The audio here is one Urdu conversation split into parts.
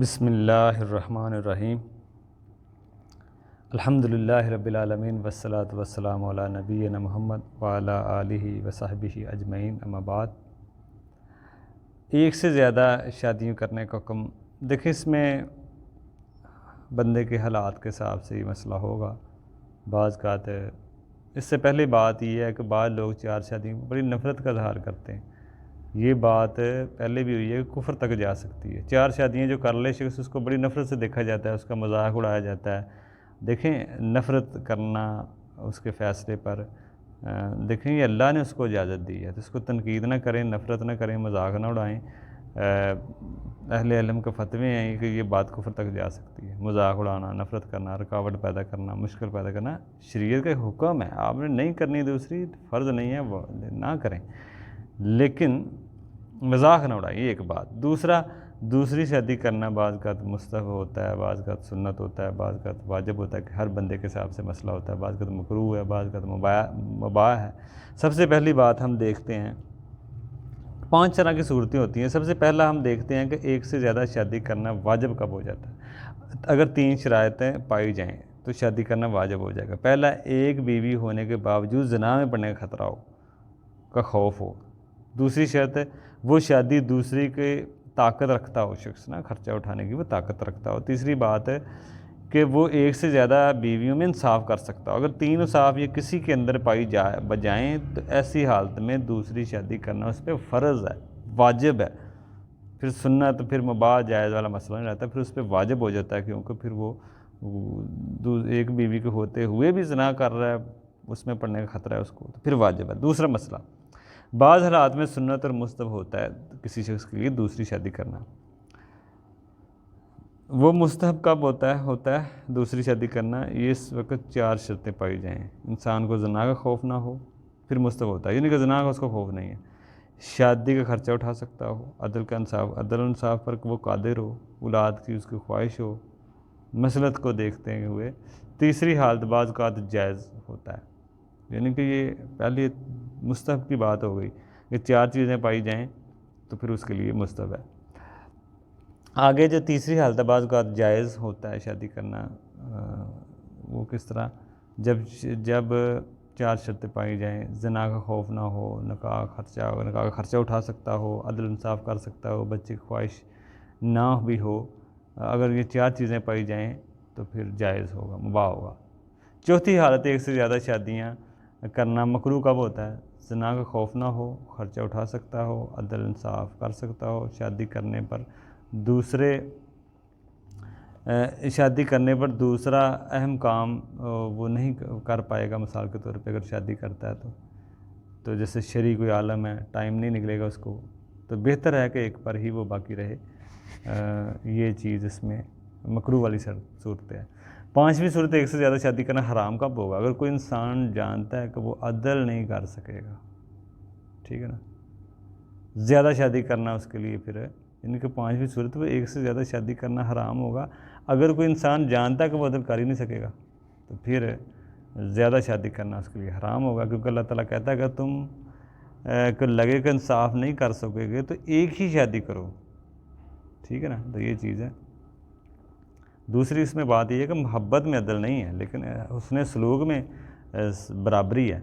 بسم اللہ الرحمن الرحیم الحمدللہ رب العالمین والصلاة والسلام علی نبینا محمد وعلی آلہ وصحبہ اجمعین اما بعد۔ ایک سے زیادہ شادیوں کرنے کا حکم، دیکھیں اس میں بندے کے حالات کے حساب سے یہ مسئلہ ہوگا۔ بعض اوقات اس سے پہلی بات یہ ہے کہ بعض لوگ 4 شادیوں بڑی نفرت کا اظہار کرتے ہیں۔ یہ بات پہلے بھی ہوئی ہے کہ کفر تک جا سکتی ہے۔ 4 شادیاں جو کر لے شخص اس کو بڑی نفرت سے دیکھا جاتا ہے، اس کا مذاق اڑایا جاتا ہے۔ دیکھیں نفرت کرنا اس کے فیصلے پر، دیکھیں یہ اللہ نے اس کو اجازت دی ہے، تو اس کو تنقید نہ کریں، نفرت نہ کریں، مذاق نہ اڑائیں۔ اہل علم کے فتوے ہیں کہ یہ بات کفر تک جا سکتی ہے۔ مذاق اڑانا، نفرت کرنا، رکاوٹ پیدا کرنا، مشکل پیدا کرنا شریعت کا حکم ہے، آپ نے نہیں کرنی، دوسری فرض نہیں ہے وہ نہ کریں، لیکن مذاق نہ اڑائیں، یہ ایک بات۔ دوسری شادی کرنا بعض کا مستحب ہوتا ہے، بعض کا سنت ہوتا ہے، بعض کا واجب ہوتا ہے کہ ہر بندے کے حساب سے مسئلہ ہوتا ہے، بعض کا مکروہ ہے، بعض کا مباح ہے۔ سب سے پہلی بات ہم دیکھتے ہیں 5 طرح کی صورتیں ہوتی ہیں۔ سب سے پہلا ہم دیکھتے ہیں کہ ایک سے زیادہ شادی کرنا واجب کب ہو جاتا ہے۔ اگر 3 شرائطیں پائی جائیں تو شادی کرنا واجب ہو جائے گا۔ پہلا، ایک بیوی ہونے کے باوجود زنا میں پڑنے کا خطرہ ہو، کا خوف ہو۔ دوسری شرط ہے وہ شادی دوسری کی طاقت رکھتا ہو، شخص نا خرچہ اٹھانے کی وہ طاقت رکھتا ہو۔ تیسری بات ہے کہ وہ ایک سے زیادہ بیویوں میں انصاف کر سکتا ہو۔ اگر 3 انصاف یہ کسی کے اندر پائی بجائیں تو ایسی حالت میں دوسری شادی کرنا اس پہ فرض ہے، واجب ہے۔ پھر سنت، پھر مباح جائز والا مسئلہ نہیں رہتا، پھر اس پہ واجب ہو جاتا ہے، کیونکہ پھر وہ ایک بیوی کے ہوتے ہوئے بھی زنا کر رہا ہے، اس میں پڑنے کا خطرہ ہے اس کو، تو پھر واجب ہے۔ دوسرا مسئلہ، بعض حالات میں سنت اور مستحب ہوتا ہے کسی شخص کے لیے دوسری شادی کرنا۔ وہ مستحب کب ہوتا ہے دوسری شادی کرنا، یہ اس وقت 4 شرطیں پائی جائیں۔ انسان کو زنا کا خوف نہ ہو، پھر مستحب ہوتا ہے، یعنی کہ زنا کا اس کو خوف نہیں ہے۔ شادی کا خرچہ اٹھا سکتا ہو، عدل و انصاف پر وہ قادر ہو، اولاد کی اس کی خواہش ہو، مسلط کو دیکھتے ہوئے۔ تیسری حالت بعض اوقات جائز ہوتا ہے، یعنی کہ یہ پہلی مستحب کی بات ہو گئی کہ 4 چیزیں پائی جائیں تو پھر اس کے لیے مستحب ہے۔ آگے جو تیسری حالت ہے بعض اوقات جائز ہوتا ہے شادی کرنا، وہ کس طرح، جب 4 شرطیں پائی جائیں، زنا کا خوف نہ ہو، نکاح کا خرچہ اٹھا سکتا ہو، عدل انصاف کر سکتا ہو، بچے کی خواہش نہ بھی ہو۔ اگر یہ 4 چیزیں پائی جائیں تو پھر جائز ہوگا، مباح ہوگا۔ چوتھی حالت، ایک سے زیادہ شادیاں کرنا مکروہ کب ہوتا ہے، زنا کا خوف نہ ہو، خرچہ اٹھا سکتا ہو، عدل انصاف کر سکتا ہو، شادی کرنے پر دوسرا اہم کام وہ نہیں کر پائے گا۔ مثال کے طور پہ اگر شادی کرتا ہے تو جیسے شرعی کوئی عالم ہے، ٹائم نہیں نکلے گا اس کو، تو بہتر ہے کہ ایک پر ہی وہ باقی رہے۔ یہ چیز اس میں مکروہ والی صورت ہے۔ 5ویں صورت، ایک سے زیادہ شادی کرنا حرام کب ہوگا، اگر کوئی انسان جانتا ہے کہ وہ عدل نہیں کر سکے گا، ٹھیک ہے نا، زیادہ شادی کرنا اس کے لیے پھر ہے، یعنی کہ 5ویں صورت وہ ایک سے زیادہ شادی کرنا حرام ہوگا۔ اگر کوئی انسان جانتا ہے کہ وہ عدل کر ہی نہیں سکے گا تو پھر زیادہ شادی کرنا اس کے لیے حرام ہوگا، کیونکہ اللہ تعالیٰ کہتا ہے کہ تم کو لگے کہ انصاف نہیں کر سکے گے تو ایک ہی شادی کرو، ٹھیک ہے نا، تو یہ چیز ہے۔ دوسری اس میں بات یہ ہے کہ محبت میں عدل نہیں ہے، لیکن حسن سلوک میں برابری ہے۔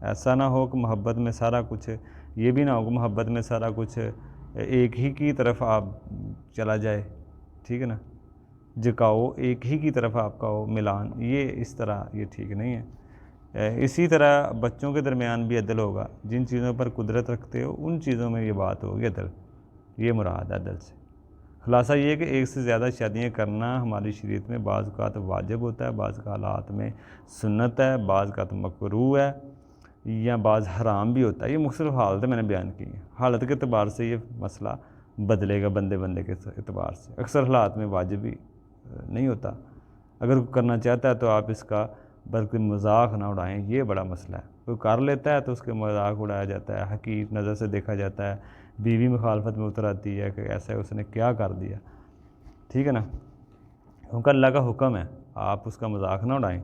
ایسا نہ ہو کہ محبت میں سارا کچھ، یہ بھی نہ ہو کہ محبت میں سارا کچھ ایک ہی کی طرف آپ چلا جائے، ٹھیک ہے نا، جھکاؤ ایک ہی کی طرف آپ کا ہو ملان، یہ اس طرح یہ ٹھیک نہیں ہے۔ اسی طرح بچوں کے درمیان بھی عدل ہوگا، جن چیزوں پر قدرت رکھتے ہو ان چیزوں میں یہ بات ہوگی عدل، یہ مراد ہے عدل سے۔ خلاصہ یہ ہے کہ ایک سے زیادہ شادیاں کرنا ہماری شریعت میں بعض اوقات واجب ہوتا ہے، بعض حالات میں سنت ہے، بعض اوقات مکروہ ہے، یا بعض حرام بھی ہوتا ہے۔ یہ مختلف حالتیں میں نے بیان کی ہیں، حالت کے اعتبار سے یہ مسئلہ بدلے گا، بندے کے اعتبار سے۔ اکثر حالات میں واجب بھی نہیں ہوتا، اگر کوئی کرنا چاہتا ہے تو آپ اس کا بلکہ مذاق نہ اڑائیں، یہ بڑا مسئلہ ہے۔ کوئی کر لیتا ہے تو اس کے مذاق اڑایا جاتا ہے، حقیر نظر سے دیکھا جاتا ہے، بیوی مخالفت میں اتر آتی ہے کہ ایسا اس نے کیا کر دیا، ٹھیک ہے نا، کیونکہ اللہ کا حکم ہے، آپ اس کا مذاق نہ اڑائیں۔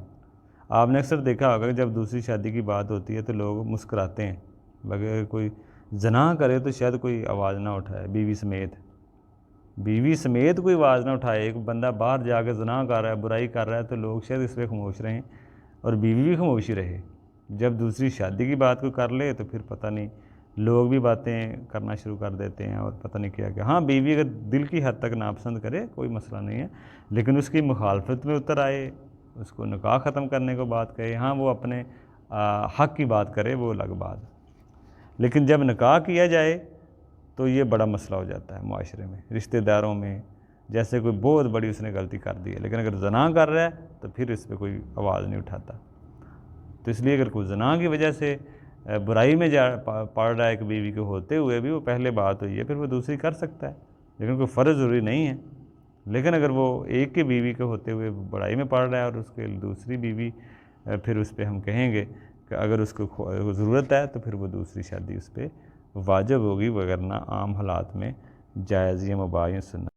آپ نے اکثر دیکھا ہوگا کہ جب دوسری شادی کی بات ہوتی ہے تو لوگ مسکراتے ہیں، اگر کوئی زنا کرے تو شاید کوئی آواز نہ اٹھائے بیوی سمیت، بیوی سمیت کوئی آواز نہ اٹھائے. ایک بندہ باہر جا کے زنا کر رہا ہے, برائی کر رہا ہے, تو لوگ شاید اس پہ خاموش رہیں اور بیوی بھی خاموش ہی رہے. جب دوسری شادی کی بات کو کر لے تو پھر پتہ نہیں لوگ بھی باتیں کرنا شروع کر دیتے ہیں اور پتہ نہیں کیا کیا. ہاں, بیوی اگر دل کی حد تک ناپسند کرے کوئی مسئلہ نہیں ہے, لیکن اس کی مخالفت میں اتر آئے, اس کو نکاح ختم کرنے کو بات کہے, ہاں وہ اپنے حق کی بات کرے, وہ الگ بات. لیکن جب نکاح کیا جائے تو یہ بڑا مسئلہ ہو جاتا ہے معاشرے میں, رشتہ داروں میں, جیسے کوئی بہت بڑی اس نے غلطی کر دی ہے. لیکن اگر زنا کر رہا ہے تو پھر اس پہ کوئی آواز نہیں اٹھاتا. تو اس لیے اگر کوئی زنا کی وجہ سے برائی میں پڑ رہا ہے ایک بیوی کو ہوتے ہوئے بھی, وہ پہلے بات ہوئی ہے, پھر وہ دوسری کر سکتا ہے, لیکن کوئی فرض ضروری نہیں ہے. لیکن اگر وہ ایک کی بیوی کے ہوتے ہوئے برائی میں پڑ رہا ہے اور اس کے دوسری بیوی, پھر اس پہ ہم کہیں گے کہ اگر اس کو ضرورت ہے تو پھر وہ دوسری شادی اس پہ واجب ہوگی, وگرنہ عام حالات میں جائز یا مباح یا سنت